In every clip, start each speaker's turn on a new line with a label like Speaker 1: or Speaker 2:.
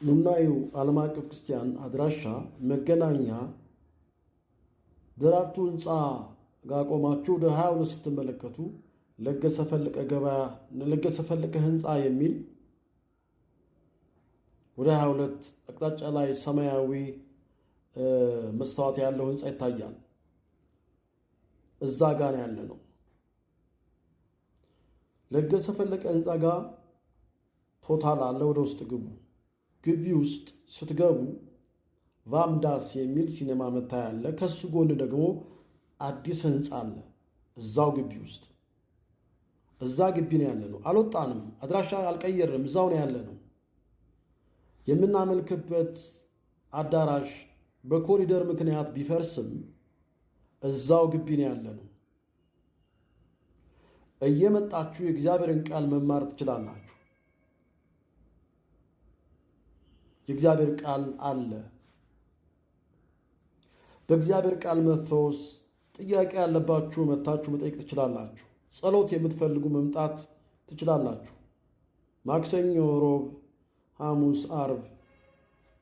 Speaker 1: ኑናዩ ዓለም አቀፍ ክርስቲያን አድራሻ መገናኛ ደራርቱ ህንፃ ጋር ቆማችሁ ወደ 22 ስትመለከቱ ለገሰ ፈለቀ ህንፃ የሚል ወደ 22 አቅጣጫ ላይ ሰማያዊ መስታወት ያለው ህንፃ ይታያል። እዛ ጋር ያለ ነው። ለገሰ ፈለቀ ህንፃ ጋር ቶታል አለ። ወደ ውስጥ ግቡ። ግቢ ውስጥ ስትገቡ ቫምዳስ የሚል ሲኔማ መታያ አለ። ከሱ ጎን ደግሞ አዲስ ህንፃ አለ። እዛው ግቢ ውስጥ እዛ ግቢ ነው ያለ ነው። አልወጣንም። አድራሻ አልቀየርንም። እዛው ነው ያለ ነው። የምናመልክበት አዳራሽ በኮሪደር ምክንያት ቢፈርስም እዛው ግቢ ነው ያለ ነው። እየመጣችሁ የእግዚአብሔርን ቃል መማር ትችላላችሁ። የእግዚአብሔር ቃል አለ። በእግዚአብሔር ቃል መፈወስ ጥያቄ ያለባችሁ መታችሁ መጠየቅ ትችላላችሁ። ጸሎት የምትፈልጉ መምጣት ትችላላችሁ። ማክሰኞ፣ ሮብ፣ ሐሙስ፣ አርብ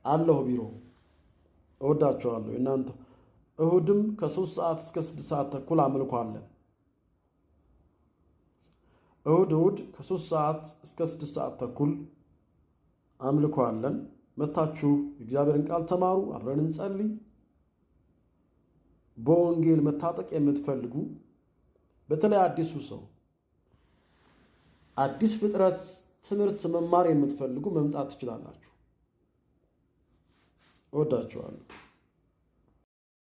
Speaker 1: አለሁ ቢሮ። እወዳችኋለሁ። እናንተ እሁድም ከ3 ሰዓት እስከ 6 ሰዓት ተኩል አምልኮ አለን። እሁድ ከ3 ሰዓት እስከ 6 ሰዓት ተኩል አምልኮ አለን። መታችሁ የእግዚአብሔርን ቃል ተማሩ። አብረን እንጸልይ። በወንጌል መታጠቅ የምትፈልጉ በተለይ አዲሱ ሰው አዲስ ፍጥረት ትምህርት መማር የምትፈልጉ መምጣት ትችላላችሁ። እወዳችኋለሁ።